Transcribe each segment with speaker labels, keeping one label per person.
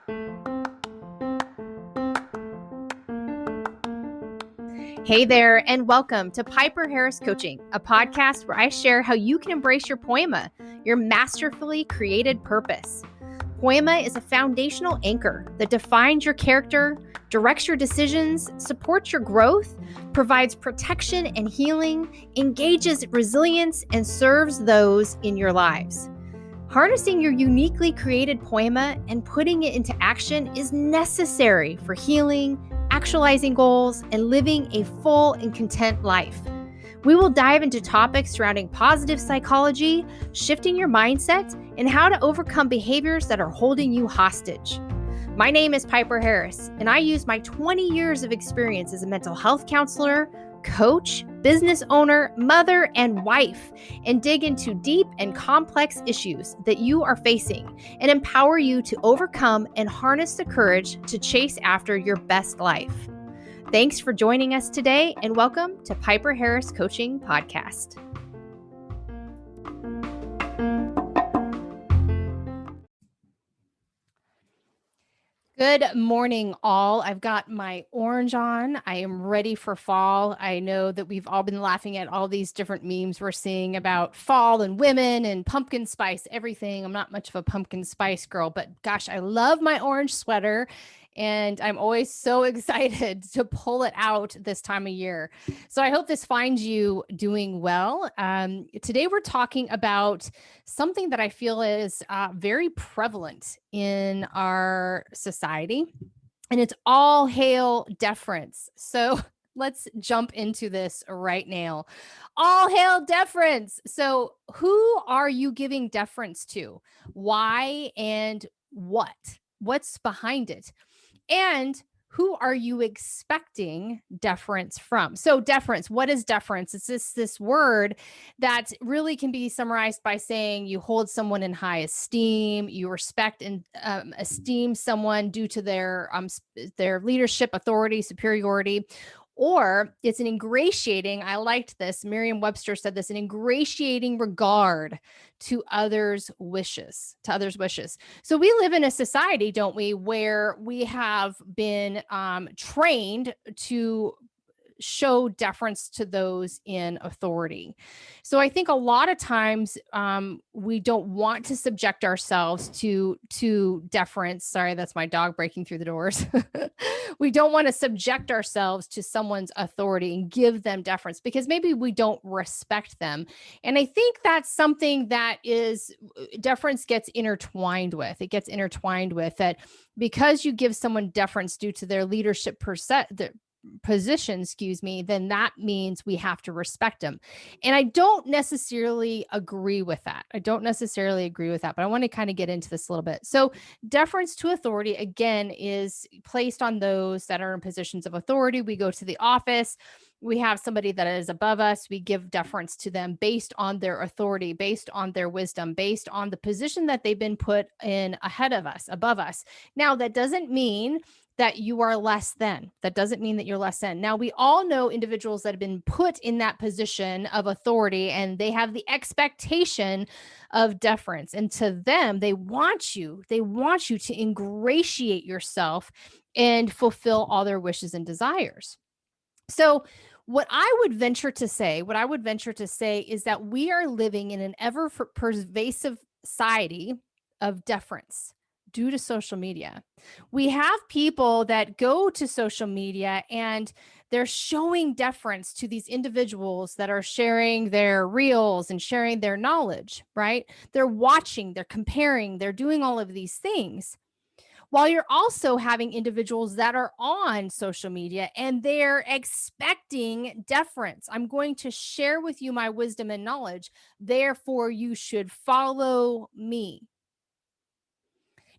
Speaker 1: Hey there, and welcome to Piper Harris Coaching, a podcast where I share how you can embrace your poema, your masterfully created purpose. Poema is a foundational anchor that defines your character, directs your decisions, supports your growth, provides protection and healing, engages resilience, and serves those in your lives. Harnessing your uniquely created poema and putting it into action is necessary for healing, actualizing goals, and living a full and content life. We will dive into topics surrounding positive psychology, shifting your mindset, and how to overcome behaviors that are holding you hostage. My name is Piper Harris, and I use my 20 years of experience as a mental health counselor, coach, business owner, mother, and wife, and dig into deep and complex issues that you are facing and empower you to overcome and harness the courage to chase after your best life. Thanks for joining us today, and welcome to Piper Harris Coaching Podcast. Good morning, all. I've got my orange on. I am ready for fall. I know that we've all been laughing at all these different memes we're seeing about fall and women and pumpkin spice, everything. I'm not much of a pumpkin spice girl, but gosh, I love my orange sweater. And I'm always so excited to pull it out this time of year. So I hope this finds you doing well. Today, we're talking about something that I feel is very prevalent in our society, and it's all hail deference. So let's jump into this right now. All hail deference. So who are you giving deference to? Why and what? What's behind it? And who are you expecting deference from? So deference, what is deference? It's this word that really can be summarized by saying you hold someone in high esteem, you respect and esteem someone due to their leadership, authority, superiority. Or it's an ingratiating, I liked this, Merriam-Webster said this, an ingratiating regard to others' wishes, So we live in a society, don't we, where we have been trained to show deference to those in authority. So I think a lot of times we don't want to subject ourselves to deference. Sorry, that's my dog breaking through the doors. We don't want to subject ourselves to someone's authority and give them deference because maybe we don't respect them. And I think that's something that is deference gets intertwined with. It gets intertwined with that because you give someone deference due to their leadership position, then that means we have to respect them. And I don't necessarily agree with that. But I want to kind of get into this a little bit. So deference to authority, again, is placed on those that are in positions of authority. We go to the office. We have somebody that is above us. We give deference to them based on their authority, based on their wisdom, based on the position that they've been put in ahead of us, above us. Now, that doesn't mean that you are less than. That doesn't mean that you're less than. Now, we all know individuals that have been put in that position of authority and they have the expectation of deference. And to them, they want you to ingratiate yourself and fulfill all their wishes and desires. So what I would venture to say is that we are living in an ever pervasive society of deference due to social media. We have people that go to social media and they're showing deference to these individuals that are sharing their reels and sharing their knowledge, right? They're watching, they're comparing, they're doing all of these things. While you're also having individuals that are on social media and they're expecting deference. I'm going to share with you my wisdom and knowledge. Therefore, you should follow me.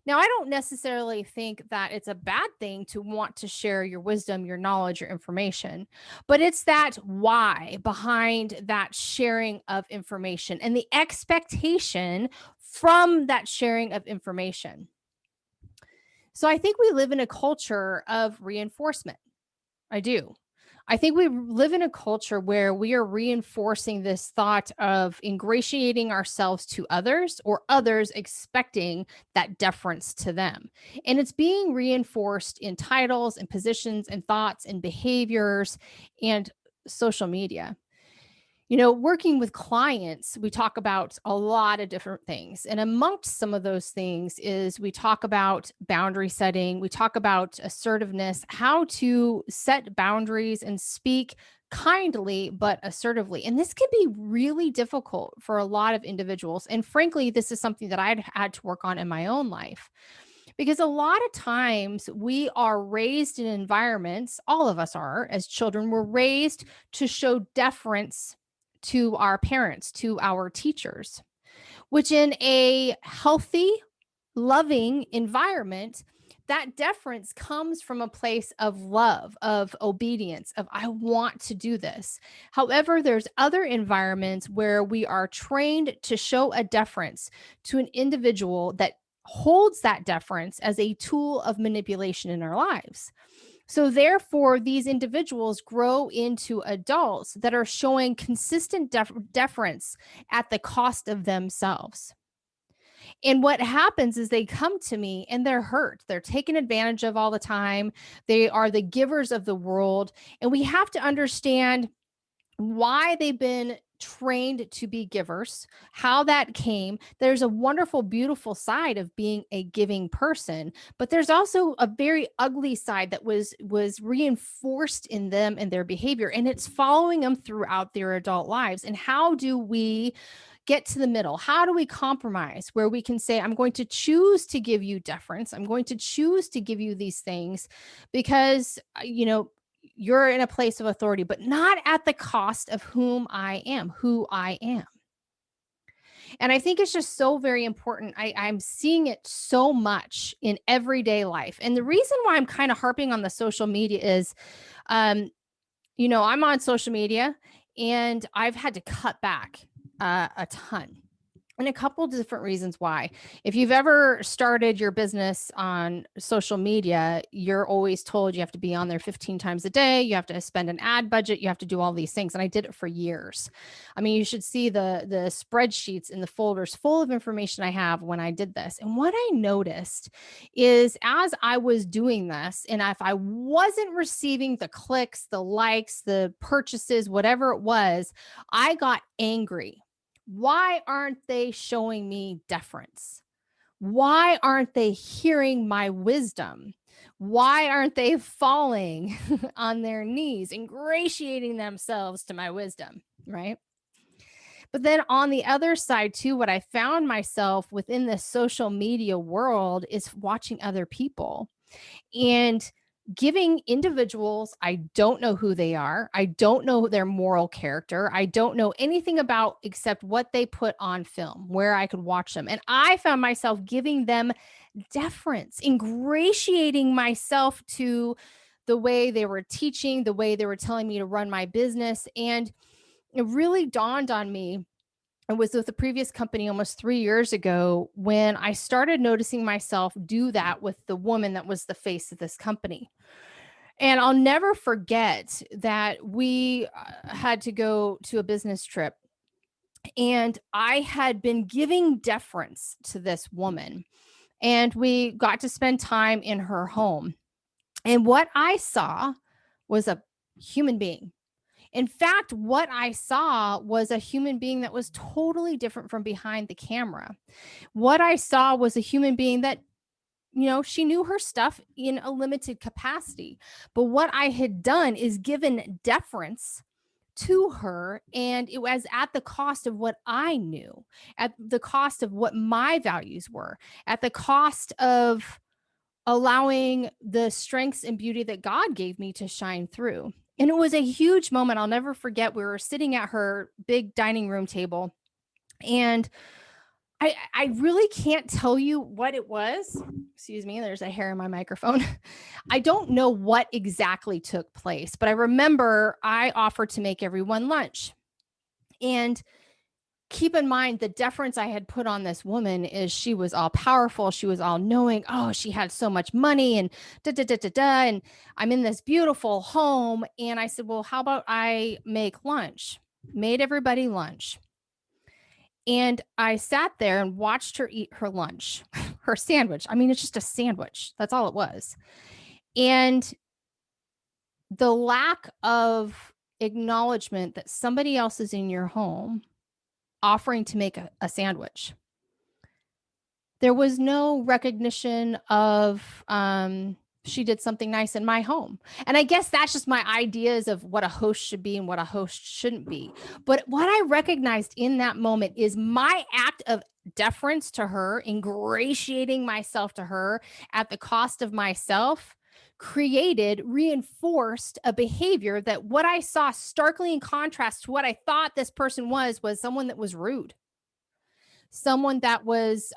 Speaker 1: Now, I don't necessarily think that it's a bad thing to want to share your wisdom, your knowledge, your information, but it's that why behind that sharing of information and the expectation from that sharing of information. So I think we live in a culture of reinforcement. I do. I think we live in a culture where we are reinforcing this thought of ingratiating ourselves to others or others expecting that deference to them. And it's being reinforced in titles and positions and thoughts and behaviors and social media. Working with clients, we talk about a lot of different things. And amongst some of those things is we talk about boundary setting, we talk about assertiveness, how to set boundaries and speak kindly but assertively. And this can be really difficult for a lot of individuals. And frankly, this is something that I'd had to work on in my own life. Because a lot of times we are raised in environments, all of us are as children, we're raised to show deference to our parents, to our teachers, which in a healthy, loving environment, that deference comes from a place of love, of obedience, of I want to do this. However, there's other environments where we are trained to show a deference to an individual that holds that deference as a tool of manipulation in our lives. So, therefore, these individuals grow into adults that are showing consistent deference at the cost of themselves. And what happens is they come to me and they're hurt. They're taken advantage of all the time. They are the givers of the world. And we have to understand why they've been trained to be givers, how that came. There's a wonderful, beautiful side of being a giving person, but there's also a very ugly side that was reinforced in them and their behavior, and it's following them throughout their adult lives. And how do we get to the middle? How do we compromise where we can say, I'm going to choose to give you deference. I'm going to choose to give you these things because, you're in a place of authority, but not at the cost of who I am. And I think it's just so very important. I'm seeing it so much in everyday life. And the reason why I'm kind of harping on the social media is, I'm on social media and I've had to cut back a ton. And a couple of different reasons why. If you've ever started your business on social media, you're always told you have to be on there 15 times a day. You have to spend an ad budget. You have to do all these things. And I did it for years. I mean, you should see the spreadsheets in the folders full of information I have when I did this. And what I noticed is as I was doing this, and if I wasn't receiving the clicks, the likes, the purchases, whatever it was, I got angry. Why aren't they showing me deference? Why aren't they hearing my wisdom? Why aren't they falling on their knees, ingratiating themselves to my wisdom? Right. But then on the other side, too, what I found myself within the social media world is watching other people and giving individuals, I don't know who they are. I don't know their moral character. I don't know anything about except what they put on film, where I could watch them. And I found myself giving them deference, ingratiating myself to the way they were teaching, the way they were telling me to run my business. And it really dawned on me. I was with the previous company almost 3 years ago when I started noticing myself do that with the woman that was the face of this company. And I'll never forget that we had to go to a business trip, and I had been giving deference to this woman, and we got to spend time in her home. And what I saw was a human being. In fact, what I saw was a human being that was totally different from behind the camera. What I saw was a human being that, she knew her stuff in a limited capacity. But what I had done is given deference to her, and it was at the cost of what I knew, at the cost of what my values were, at the cost of allowing the strengths and beauty that God gave me to shine through. And it was a huge moment. I'll never forget. We were sitting at her big dining room table, and I really can't tell you what it was. Excuse me, there's a hair in my microphone. I don't know what exactly took place, but I remember I offered to make everyone lunch. And keep in mind the deference I had put on this woman is she was all powerful. She was all knowing. Oh, she had so much money and da da da da da. And I'm in this beautiful home. And I said, well, how about I make lunch? Made everybody lunch. And I sat there and watched her eat her lunch, her sandwich. I mean, it's just a sandwich. That's all it was. And the lack of acknowledgement that somebody else is in your home offering to make a sandwich. There was no recognition of she did something nice in my home. And I guess that's just my ideas of what a host should be and what a host shouldn't be. But what I recognized in that moment is my act of deference to her, ingratiating myself to her at the cost of myself, reinforced a behavior that what I saw starkly in contrast to what I thought this person was someone that was rude, someone that was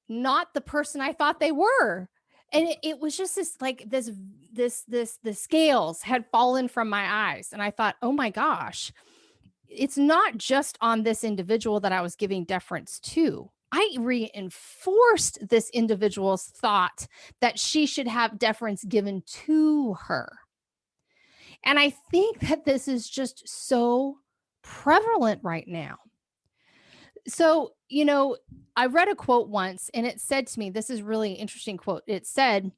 Speaker 1: not the person I thought they were. And it was just this, like the scales had fallen from my eyes. And I thought, oh my gosh, it's not just on this individual that I was giving deference to. I reinforced this individual's thought that she should have deference given to her. And I think that this is just so prevalent right now. So, I read a quote once and it said to me, this is really interesting quote. It said,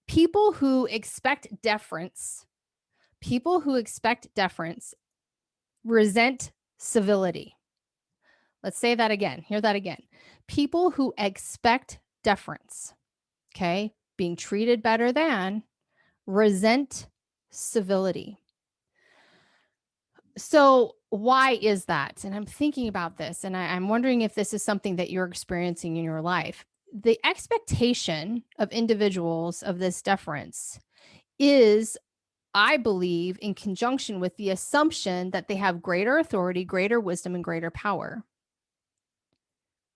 Speaker 1: people who expect deference resent civility. Let's say that again. Hear that again. People who expect deference, okay, being treated better than, resent civility. So why is that? And I'm thinking about this, and I'm wondering if this is something that you're experiencing in your life. The expectation of individuals of this deference is, I believe, in conjunction with the assumption that they have greater authority, greater wisdom, and greater power.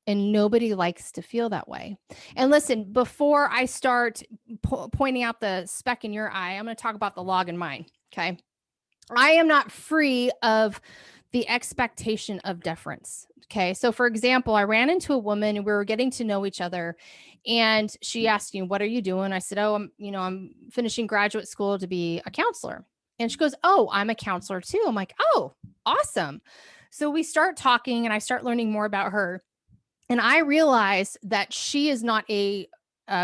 Speaker 1: And nobody likes to feel that way. And listen, before I start pointing out the speck in your eye, I'm going to talk about the log in mine. Okay. I am not free of the expectation of deference. Okay. So for example, I ran into a woman and we were getting to know each other, and she asked me, what are you doing? I said, oh, I'm finishing graduate school to be a counselor. And she goes, oh, I'm a counselor too. I'm like, oh, awesome. So we start talking and I start learning more about her. And I realized that she is not a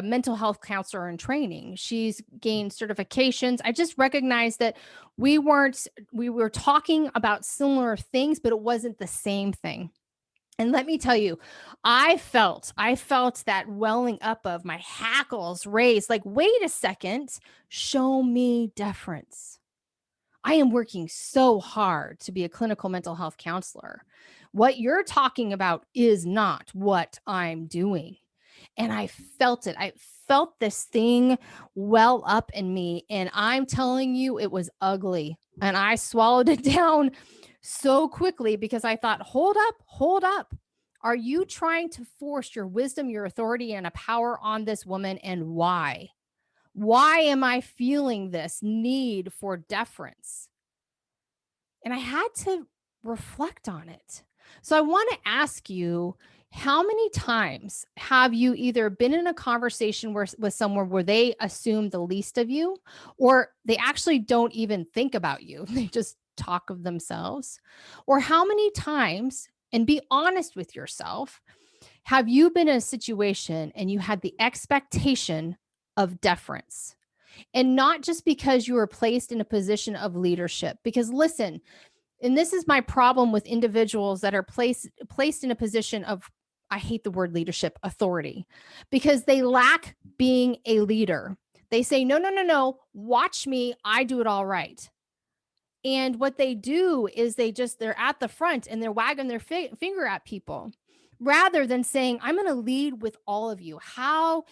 Speaker 1: mental health counselor in training. She's gained certifications. I just recognized that we were talking about similar things, but it wasn't the same thing. And let me tell you, I felt that welling up of my hackles raised, like, wait a second, show me deference. I am working so hard to be a clinical mental health counselor. What you're talking about is not what I'm doing. And I felt it. I felt this thing well up in me. And I'm telling you, it was ugly. And I swallowed it down so quickly because I thought, hold up. Are you trying to force your wisdom, your authority, and a power on this woman? And why? Why am I feeling this need for deference? And I had to reflect on it. So I want to ask you, how many times have you either been in a conversation with someone where they assume the least of you, or they actually don't even think about you? They just talk of themselves. Or how many times, and be honest with yourself, have you been in a situation and you had the expectation of deference? And not just because you were placed in a position of leadership, because listen, and this is my problem with individuals that are placed in a position of, I hate the word leadership, authority, because they lack being a leader. They say, no, watch me, I do it all right. And what they do is they're at the front and they're wagging their finger at people, rather than saying, I'm going to lead with all of you. How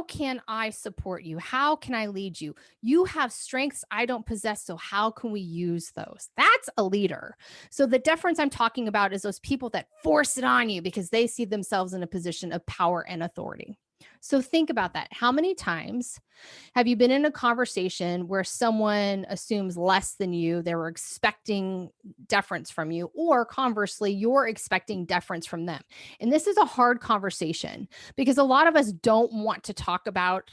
Speaker 1: can I support you? How can I lead you? You have strengths I don't possess, so how can we use those? That's a leader. So the deference I'm talking about is those people that force it on you because they see themselves in a position of power and authority. So think about that. How many times have you been in a conversation where someone assumes less than you? They were expecting deference from you, or conversely, you're expecting deference from them. And this is a hard conversation because a lot of us don't want to talk about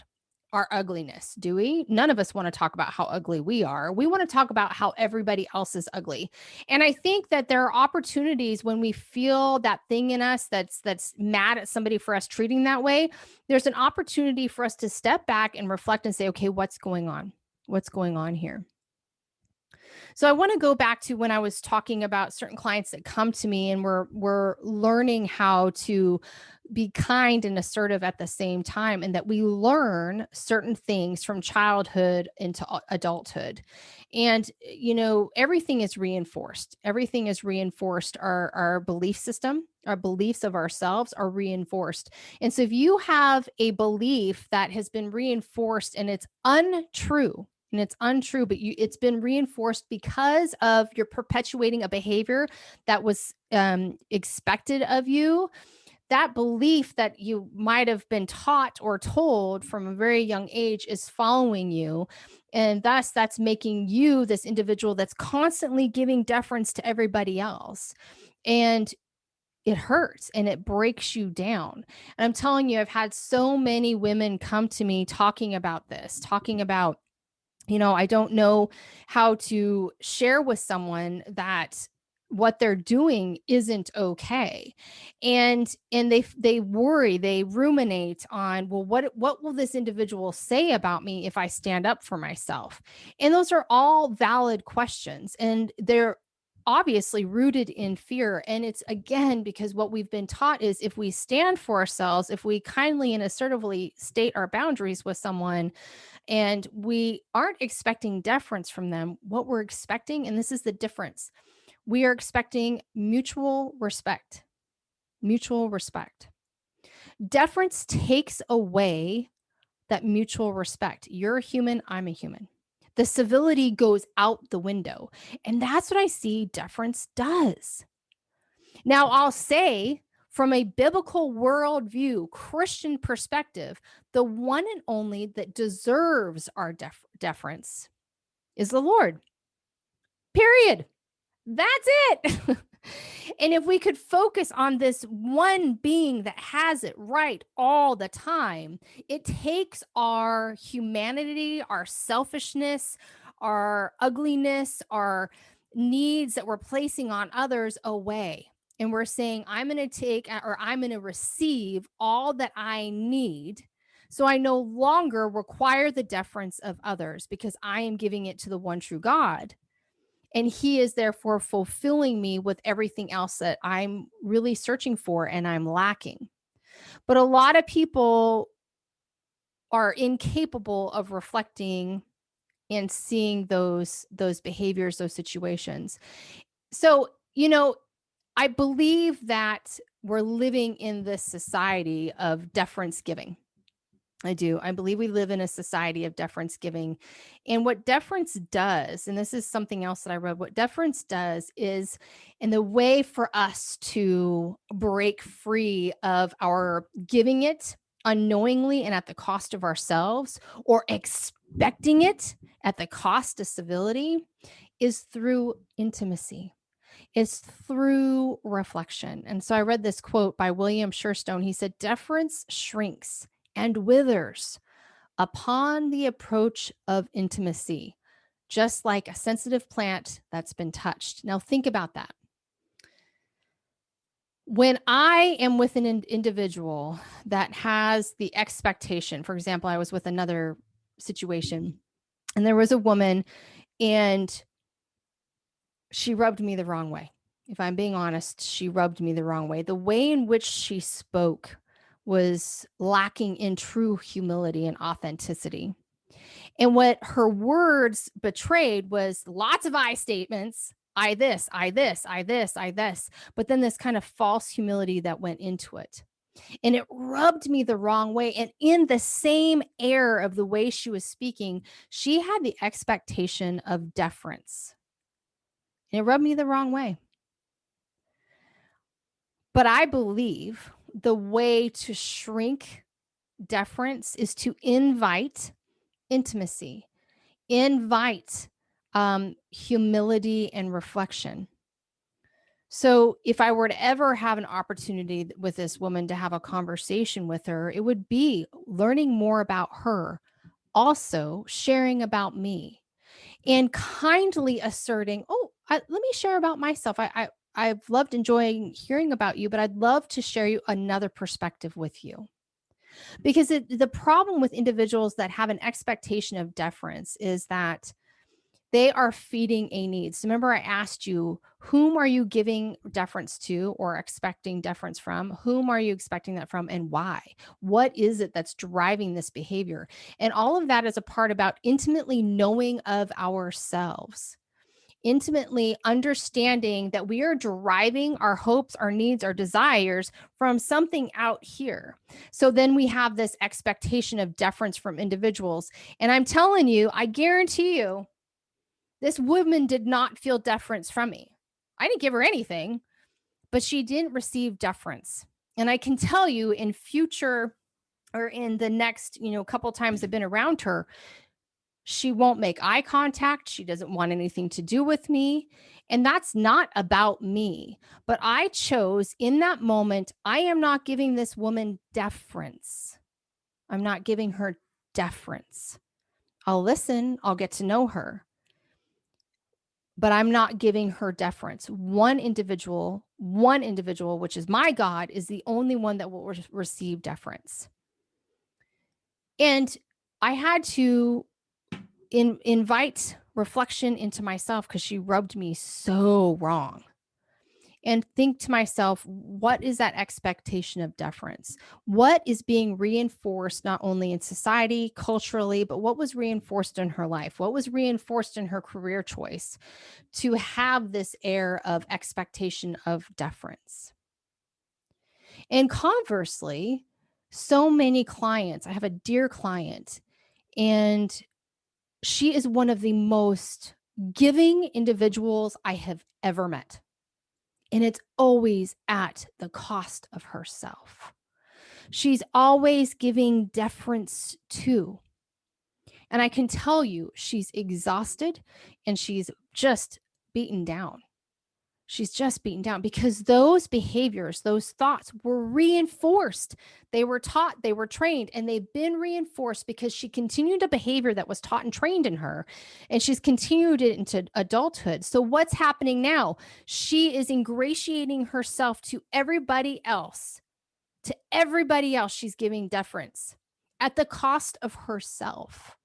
Speaker 1: our ugliness, do we? None of us want to talk about how ugly we are. We want to talk about how everybody else is ugly. And I think that there are opportunities when we feel that thing in us that's mad at somebody for us treating that way. There's an opportunity for us to step back and reflect and say, okay, what's going on? What's going on here? So I want to go back to when I was talking about certain clients that come to me and we're learning how to be kind and assertive at the same time, and that we learn certain things from childhood into adulthood. And everything is reinforced. Everything is reinforced. Our belief system, our beliefs of ourselves are reinforced. And so if you have a belief that has been reinforced and it's untrue, but it's been reinforced because of you're perpetuating a behavior that was expected of you. That belief that you might have been taught or told from a very young age is following you. And thus, that's making you this individual that's constantly giving deference to everybody else. And it hurts and it breaks you down. And I'm telling you, I've had so many women come to me talking about this, talking about, I don't know how to share with someone that what they're doing isn't okay. And they worry, they ruminate on, well, what will this individual say about me if I stand up for myself? And those are all valid questions, and they're obviously rooted in fear. And it's, again, because what we've been taught is if we stand for ourselves, if we kindly and assertively state our boundaries with someone, and we aren't expecting deference from them, what we're expecting, and this is the difference, we are expecting mutual respect. Mutual respect. Deference takes away that mutual respect. You're a human, I'm a human. The civility goes out the window. And that's what I see deference does. Now, I'll say, from a biblical worldview, Christian perspective, the one and only that deserves our deference is the Lord. Period. That's it. And if we could focus on this one being that has it right all the time, it takes our humanity, our selfishness, our ugliness, our needs that we're placing on others away. And we're saying, I'm going to take or I'm going to receive all that I need. So I no longer require the deference of others because I am giving it to the one true God. And he is therefore fulfilling me with everything else that I'm really searching for and I'm lacking. But a lot of people are incapable of reflecting and seeing those behaviors, those situations. So, I believe that we're living in this society of deference giving. I do. I believe we live in a society of deference giving. And what deference does, and this is something else that I read, what deference does is, in the way for us to break free of our giving it unknowingly and at the cost of ourselves, or expecting it at the cost of civility, is through intimacy. It's through reflection. And so I read this quote by William Sherstone. He said, deference shrinks and withers upon the approach of intimacy, just like a sensitive plant that's been touched. Now, think about that. When I am with an individual that has the expectation, for example, I was with another situation and there was a woman and she rubbed me the wrong way. If I'm being honest, she rubbed me the wrong way. The way in which she spoke was lacking in true humility and authenticity. And what her words betrayed was lots of I statements. I this, I this, I this, I this, but then this kind of false humility that went into it. And it rubbed me the wrong way. And in the same air of the way she was speaking, she had the expectation of deference. And it rubbed me the wrong way. But I believe the way to shrink deference is to invite intimacy, invite humility and reflection. So if I were to ever have an opportunity with this woman to have a conversation with her, it would be learning more about her, also sharing about me, and kindly asserting, "Oh, let me share about myself. I've loved enjoying hearing about you, but I'd love to share you another perspective with you." Because the problem with individuals that have an expectation of deference is that they are feeding a need. So remember, I asked you, whom are you giving deference to or expecting deference from? Whom are you expecting that from and why? What is it that's driving this behavior? And all of that is a part about intimately knowing of ourselves, intimately understanding that we are deriving our hopes, our needs, our desires from something out here. So then we have this expectation of deference from individuals. And I'm telling you, I guarantee you, this woman did not feel deference from me. I didn't give her anything, but she didn't receive deference. And I can tell you in future or in the next, couple times I've been around her, she won't make eye contact. She doesn't want anything to do with me. And that's not about me. But I chose in that moment, I am not giving this woman deference. I'm not giving her deference. I'll listen, I'll get to know her, but I'm not giving her deference. One individual, which is my God, is the only one that will receive deference. And I had to invite reflection into myself because she rubbed me so wrong. And think to myself, what is that expectation of deference? What is being reinforced not only in society, culturally, but what was reinforced in her life? What was reinforced in her career choice to have this air of expectation of deference? And conversely, so many clients, I have a dear client, and she is one of the most giving individuals I have ever met. And it's always at the cost of herself. She's always giving deference to. And I can tell you, she's exhausted and she's just beaten down. She's just beaten down because those behaviors, those thoughts were reinforced. They were taught, they were trained, and they've been reinforced because she continued a behavior that was taught and trained in her, and she's continued it into adulthood. So what's happening now? She is ingratiating herself to everybody else. To everybody else, she's giving deference at the cost of herself.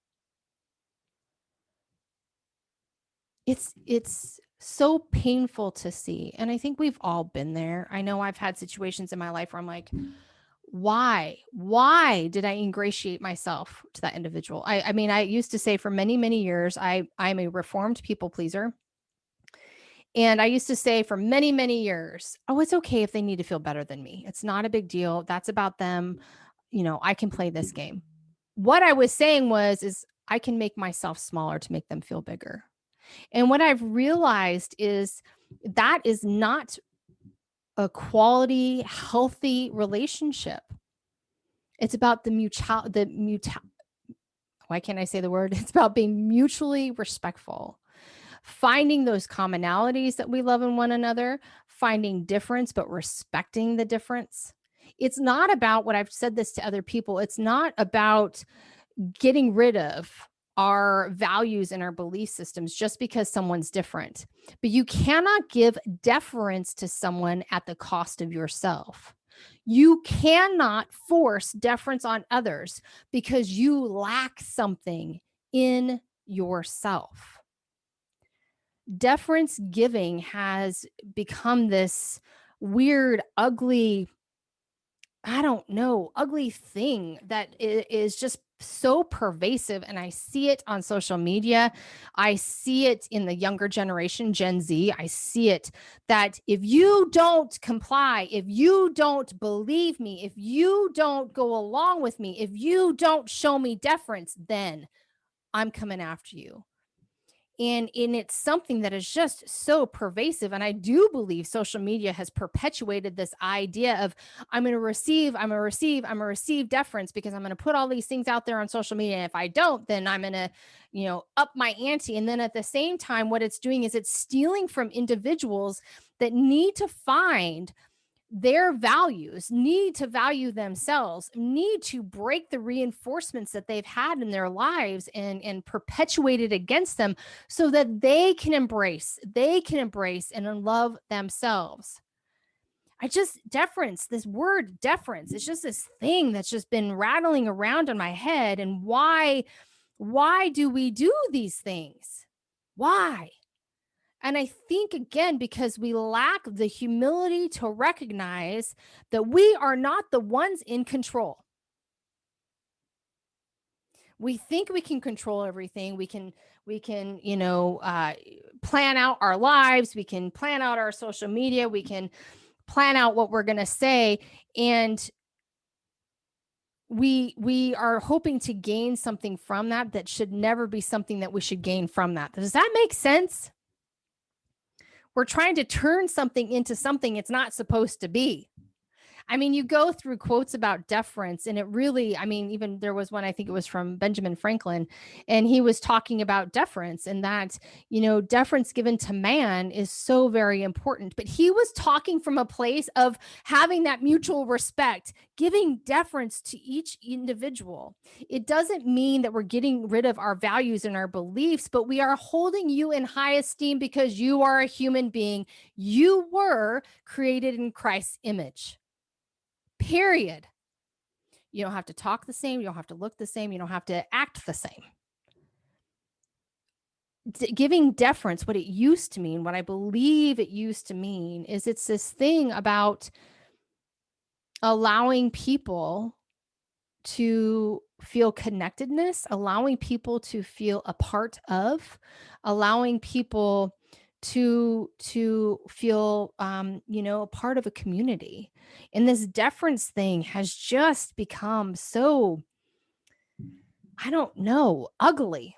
Speaker 1: It's so painful to see. And I think we've all been there. I know I've had situations in my life where I'm like, why did I ingratiate myself to that individual? I mean, I used to say for many, many years, I'm a reformed people pleaser. And I used to say for many, many years, oh, it's okay if they need to feel better than me. It's not a big deal. That's about them. I can play this game. What I was saying is I can make myself smaller to make them feel bigger. And what I've realized is that is not a quality, healthy relationship. It's about why can't I say the word? It's about being mutually respectful, finding those commonalities that we love in one another, finding difference, but respecting the difference. It's not about what I've said this to other people. It's not about getting rid of our values and our belief systems just because someone's different. But you cannot give deference to someone at the cost of yourself. You cannot force deference on others because you lack something in yourself. Deference giving has become this weird, ugly, ugly thing that is just so pervasive. And I see it on social media. I see it in the younger generation, Gen Z. I see it that if you don't comply, if you don't believe me, if you don't go along with me, if you don't show me deference, then I'm coming after you. And it's something that is just so pervasive. And I do believe social media has perpetuated this idea of I'm going to receive deference because I'm going to put all these things out there on social media. And if I don't, then I'm going to, up my ante. And then at the same time, what it's doing is it's stealing from individuals that need to find their values, need to value themselves, need to break the reinforcements that they've had in their lives and perpetuate it against them so that they can embrace and love themselves. This word deference, it's just this thing that's just been rattling around in my head. And why do we do these things? Why? And I think, again, because we lack the humility to recognize that we are not the ones in control. We think we can control everything. We can, plan out our lives. We can plan out our social media. We can plan out what we're going to say. And we are hoping to gain something from that should never be something that we should gain from that. Does that make sense? We're trying to turn something into something it's not supposed to be. I mean, you go through quotes about deference, and it really, even there was one, I think it was from Benjamin Franklin, and he was talking about deference and that, deference given to man is so very important. But he was talking from a place of having that mutual respect, giving deference to each individual. It doesn't mean that we're getting rid of our values and our beliefs, but we are holding you in high esteem because you are a human being. You were created in Christ's image. Period. You don't have to talk the same. You don't have to look the same. You don't have to act the same. Giving deference, what it used to mean, what I believe it used to mean, is it's this thing about allowing people to feel connectedness, allowing people to feel a part of, allowing people to feel a part of a community. And this deference thing has just become so, I don't know, ugly.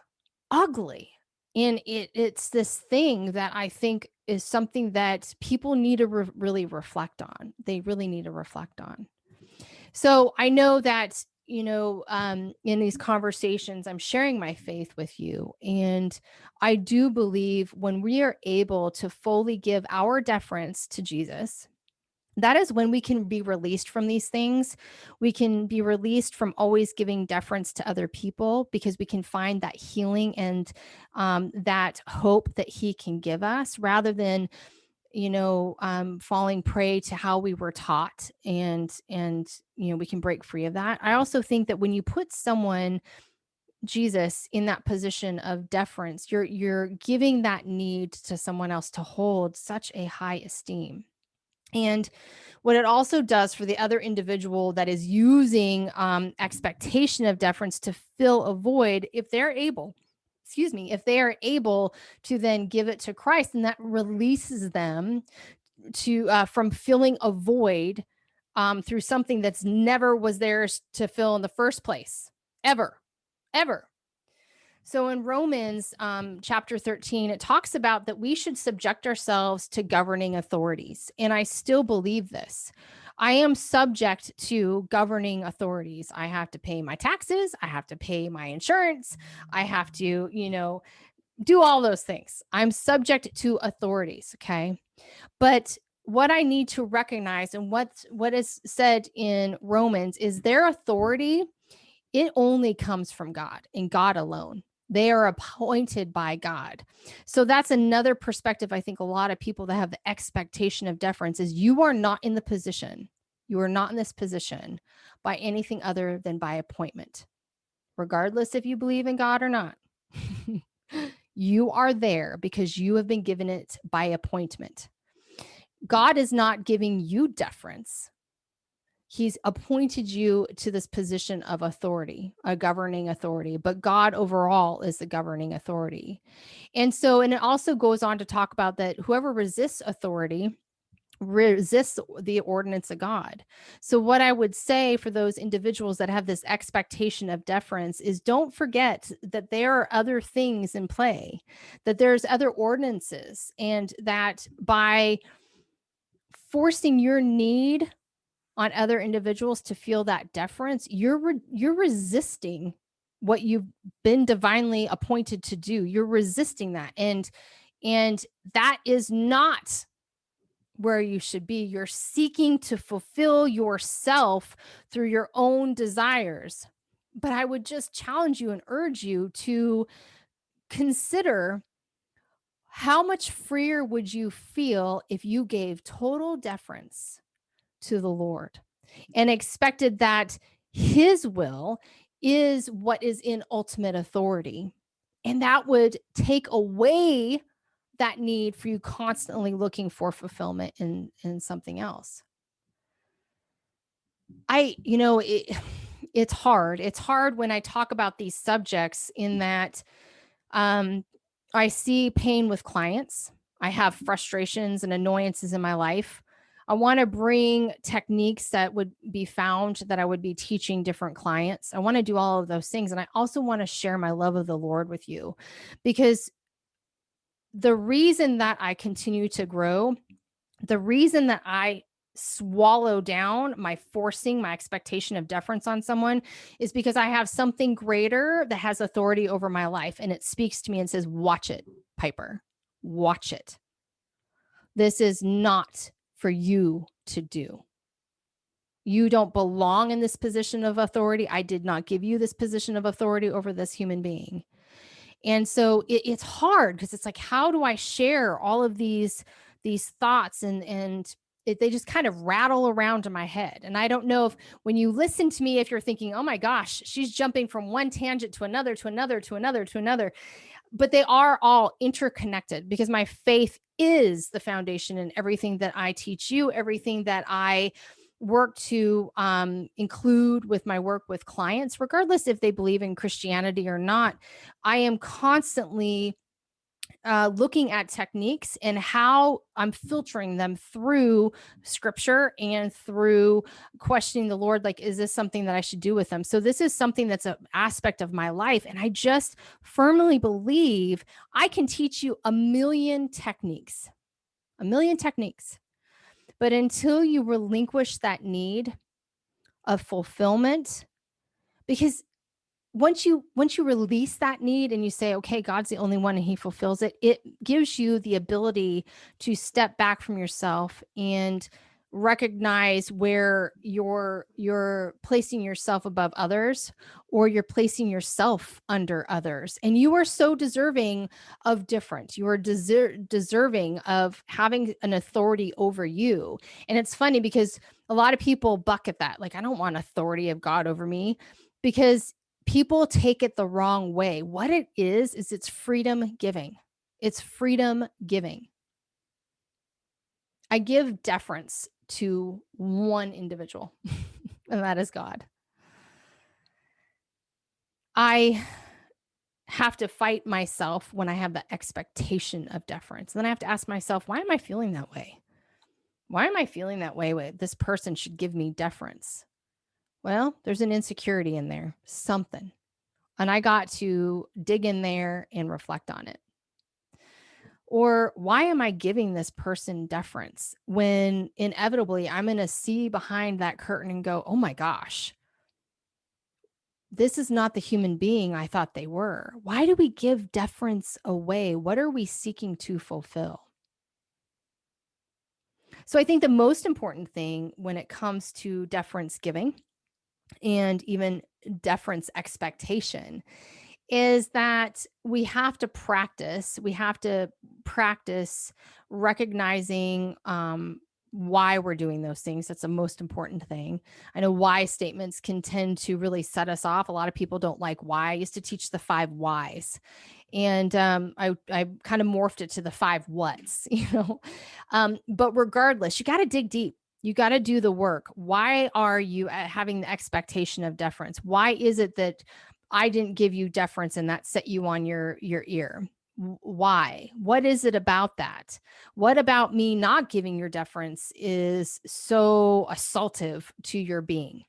Speaker 1: And it's this thing that I think is something that people need to really reflect on. They really need to reflect on. So I know that, in these conversations, I'm sharing my faith with you. And I do believe when we are able to fully give our deference to Jesus, that is when we can be released from these things. We can be released from always giving deference to other people because we can find that healing and that hope that he can give us rather than falling prey to how we were taught, and we can break free of that. I also think that when you put someone, Jesus, in that position of deference, you're giving that need to someone else to hold such a high esteem. And what it also does for the other individual that is using expectation of deference to fill a void, if they're able to then give it to Christ, and that releases them to from filling a void through something that's never was theirs to fill in the first place, ever. So in Romans chapter 13, it talks about that we should subject ourselves to governing authorities. And I still believe this. I am subject to governing authorities. I have to pay my taxes. I have to pay my insurance. I have to, do all those things. I'm subject to authorities. Okay. But what I need to recognize and what is said in Romans is their authority, it only comes from God and God alone. They are appointed by God. So that's another perspective. I think a lot of people that have the expectation of deference is you are not in the position. You are not in this position by anything other than by appointment, regardless if you believe in God or not. You are there because you have been given it by appointment. God is not giving you deference. He's appointed you to this position of authority, a governing authority, but God overall is the governing authority. And it also goes on to talk about that whoever resists authority resists the ordinance of God. So what I would say for those individuals that have this expectation of deference is don't forget that there are other things in play, that there's other ordinances, and that by forcing your need on other individuals to feel that deference, you're resisting what you've been divinely appointed to do. You're resisting that, and that is not where you should be. You're seeking to fulfill yourself through your own desires. But I would just challenge you and urge you to consider, how much freer would you feel if you gave total deference to the Lord and expected that his will is what is in ultimate authority. And that would take away that need for you constantly looking for fulfillment in something else. It's hard. It's hard when I talk about these subjects, in that um, I see pain with clients. I have frustrations and annoyances in my life. I want to bring techniques that would be found that I would be teaching different clients. I want to do all of those things. And I also want to share my love of the Lord with you, because the reason that I continue to grow, the reason that I swallow down my forcing my expectation of deference on someone, is because I have something greater that has authority over my life. And it speaks to me and says, watch it, Piper, watch it. This is not for you to do. You don't belong in this position of authority. I did not give you this position of authority over this human being. And so it's hard, because it's like, how do I share all of these thoughts, and they just kind of rattle around in my head. And I don't know if, when you listen to me, if you're thinking, oh my gosh, she's jumping from one tangent to another, to another, to another, to another. But they are all interconnected, because my faith is the foundation in everything that I teach you, everything that I work to include with my work with clients, regardless if they believe in Christianity or not. I am constantly looking at techniques and how I'm filtering them through scripture and through questioning the Lord, like, is this something that I should do with them? So this is something that's an aspect of my life. And I just firmly believe I can teach you a million techniques. But until you relinquish that need of fulfillment, because once you release that need and you say, okay, God's the only one and he fulfills it, it gives you the ability to step back from yourself and recognize where you're placing yourself above others, or you're placing yourself under others. And you are so deserving of difference. You are deserving of having an authority over you. And it's funny, because a lot of people bucket that, like, I don't want authority of God over me, because people take it the wrong way. What it is it's freedom giving. It's freedom giving. I give deference to one individual, and that is God. I have to fight myself when I have the expectation of deference. And then I have to ask myself, why am I feeling that way? Why am I feeling that way? This person should give me deference. Well, there's an insecurity in there, something. And I got to dig in there and reflect on it. Or why am I giving this person deference when inevitably I'm going to see behind that curtain and go, oh my gosh, this is not the human being I thought they were. Why do we give deference away? What are we seeking to fulfill? So I think the most important thing when it comes to deference giving and even deference expectation is that we have to practice recognizing why we're doing those things. That's the most important thing. I know why statements can tend to really set us off. A lot of people don't like why. I used to teach the 5 whys, and I kind of morphed it to the 5 whats, but regardless, you got to dig deep. You got to do the work. Why are you having the expectation of deference? Why is it that I didn't give you deference and that set you on your ear? Why? What is it about that? What about me not giving your deference is so assaultive to your being?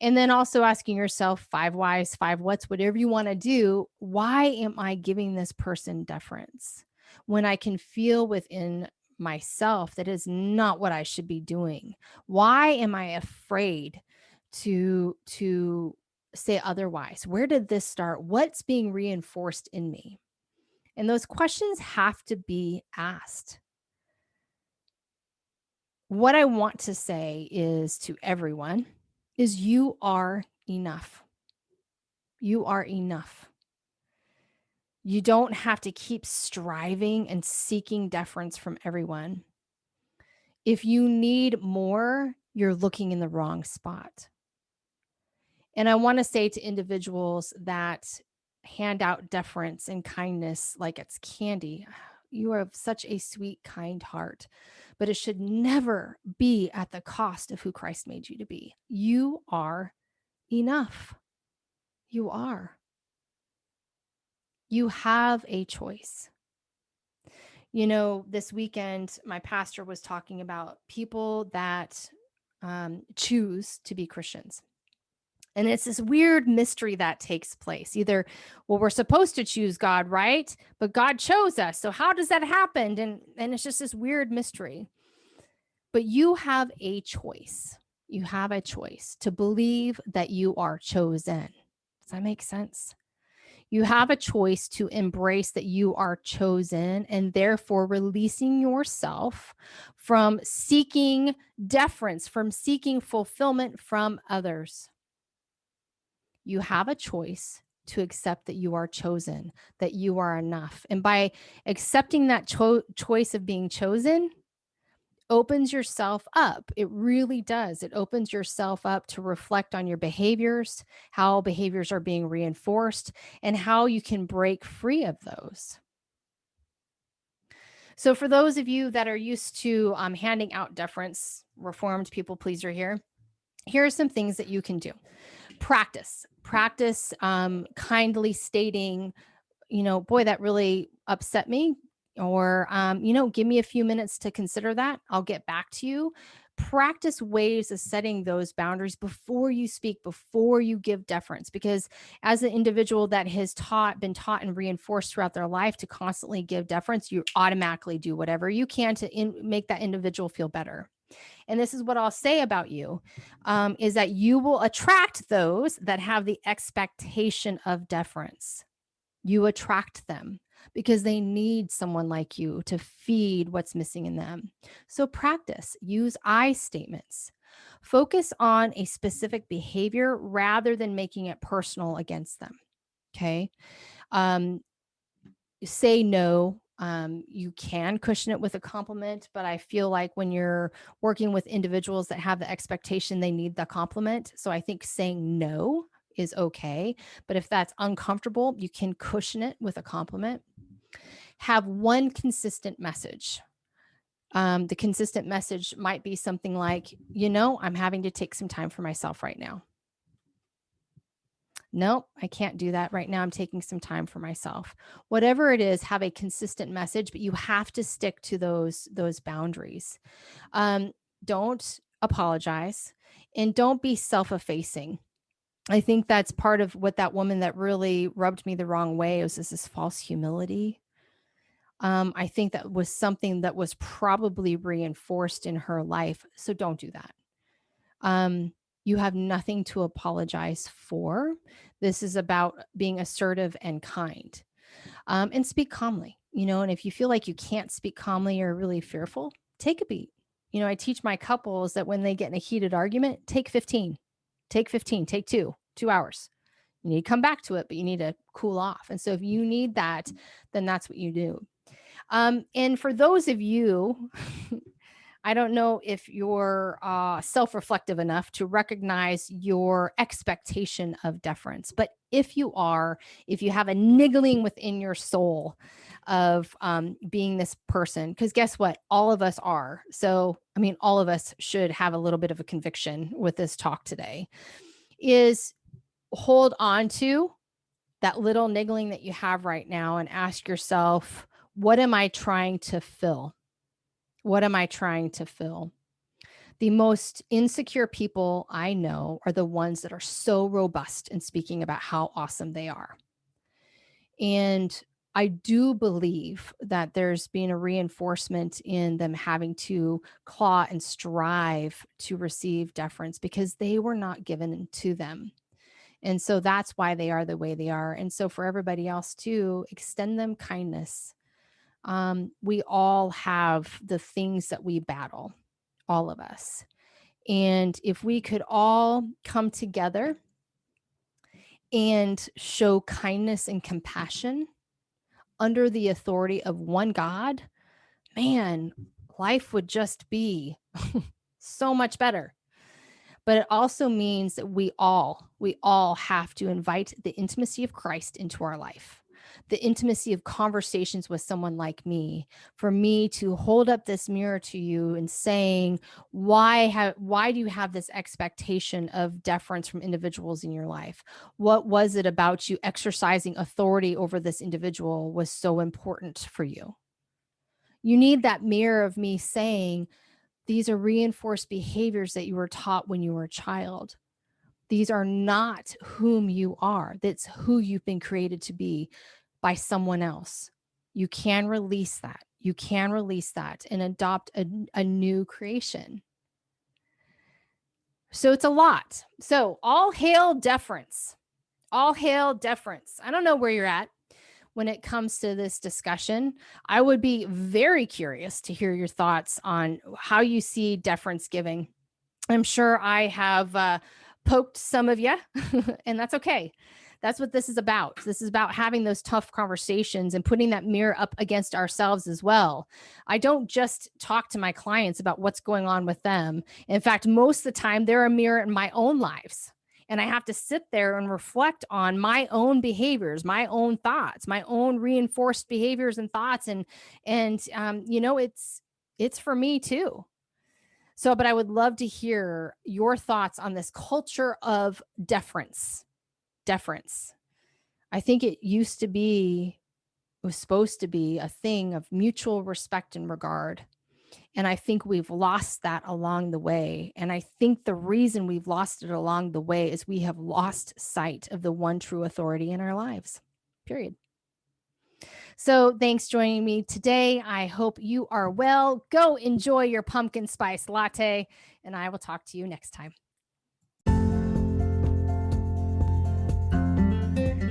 Speaker 1: And then also asking yourself 5 whys, 5 whats, whatever you want to do. Why am I giving this person deference when I can feel within myself that is not what I should be doing? Why am I afraid to say otherwise? Where did this start? What's being reinforced in me? And those questions have to be asked. What I want to say is to everyone is you are enough. You are enough. You don't have to keep striving and seeking deference from everyone. If you need more, you're looking in the wrong spot. And I want to say to individuals that hand out deference and kindness like it's candy, you have such a sweet, kind heart, but it should never be at the cost of who Christ made you to be. You are enough. You are. You have a choice. This weekend, my pastor was talking about people that choose to be Christians. And it's this weird mystery that takes place. Either, well, we're supposed to choose God, right? But God chose us. So how does that happen? And it's just this weird mystery. But you have a choice. You have a choice to believe that you are chosen. Does that make sense? You have a choice to embrace that you are chosen and therefore releasing yourself from seeking deference, from seeking fulfillment from others. You have a choice to accept that you are chosen, that you are enough. And by accepting that choice of being chosen, opens yourself up. It really does. It opens yourself up to reflect on your behaviors, how behaviors are being reinforced, and how you can break free of those. So, for those of you that are used to handing out deference, reformed people pleaser here are some things that you can do. Practice kindly stating, boy, that really upset me. Or, give me a few minutes to consider that. I'll get back to you. Practice ways of setting those boundaries before you speak, before you give deference, because as an individual that has been taught and reinforced throughout their life to constantly give deference, you automatically do whatever you can to make that individual feel better. And this is what I'll say about you, is that you will attract those that have the expectation of deference. You attract them because they need someone like you to feed what's missing in them. So practice, use I statements. Focus on a specific behavior rather than making it personal against them. Okay. Um, Say no. You can cushion it with a compliment, but I feel like when you're working with individuals that have the expectation they need the compliment. So I think saying no is okay. But if that's uncomfortable, you can cushion it with a compliment. Have one consistent message. The consistent message might be something like, I'm having to take some time for myself right now. Nope, I can't do that right now. I'm taking some time for myself. Whatever it is, have a consistent message, but you have to stick to those boundaries. Don't apologize and don't be self-effacing. I think that's part of what that woman that really rubbed me the wrong way was this false humility. I think that was something that was probably reinforced in her life. So don't do that. You have nothing to apologize for. This is about being assertive and kind, and speak calmly. And if you feel like you can't speak calmly or really fearful, take a beat. I teach my couples that when they get in a heated argument, take 15, take 2 hours. You need to come back to it, but you need to cool off. And so if you need that, then that's what you do. And for those of you, I don't know if you're self-reflective enough to recognize your expectation of deference, but if you are, if you have a niggling within your soul of being this person, because guess what? All of us are. So, all of us should have a little bit of a conviction with this talk today, is hold on to that little niggling that you have right now and ask yourself, what am I trying to fill? What am I trying to fill? The most insecure people I know are the ones that are so robust in speaking about how awesome they are. And I do believe that there's been a reinforcement in them having to claw and strive to receive deference because they were not given to them. And so that's why they are the way they are. And so for everybody else too, extend them kindness. We all have the things that we battle, all of us. And if we could all come together and show kindness and compassion under the authority of one God, man, life would just be so much better. But it also means that we all have to invite the intimacy of Christ into our life, the intimacy of conversations with someone like me, for me to hold up this mirror to you and saying, why do you have this expectation of deference from individuals in your life? What was it about you exercising authority over this individual was so important for you? You need that mirror of me saying, these are reinforced behaviors that you were taught when you were a child. These are not whom you are. That's who you've been created to be by someone else. You can release that. You can release that and adopt a new creation. So it's a lot. So all hail deference. All hail deference. I don't know where you're at when it comes to this discussion. I would be very curious to hear your thoughts on how you see deference giving. I'm sure I have poked some of you, and that's okay. That's what this is about. This is about having those tough conversations and putting that mirror up against ourselves as well. I don't just talk to my clients about what's going on with them. In fact, most of the time, they're a mirror in my own lives. And I have to sit there and reflect on my own behaviors, my own thoughts, my own reinforced behaviors and thoughts. And it's for me too. So, but I would love to hear your thoughts on this culture of deference. Deference. I think it was supposed to be a thing of mutual respect and regard. And I think we've lost that along the way. And I think the reason we've lost it along the way is we have lost sight of the one true authority in our lives, period. So thanks for joining me today. I hope you are well. Go enjoy your pumpkin spice latte, and I will talk to you next time.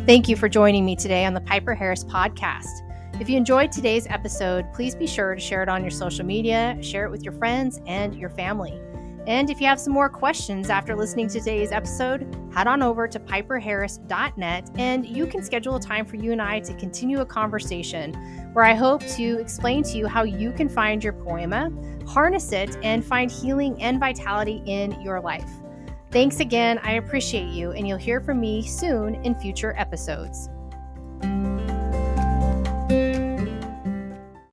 Speaker 1: Thank you for joining me today on the Piper Harris podcast. If you enjoyed today's episode, please be sure to share it on your social media, share it with your friends and your family. And if you have some more questions after listening to today's episode, head on over to piperharris.net and you can schedule a time for you and I to continue a conversation where I hope to explain to you how you can find your poema, harness it, and find healing and vitality in your life. Thanks again. I appreciate you, and you'll hear from me soon in future episodes.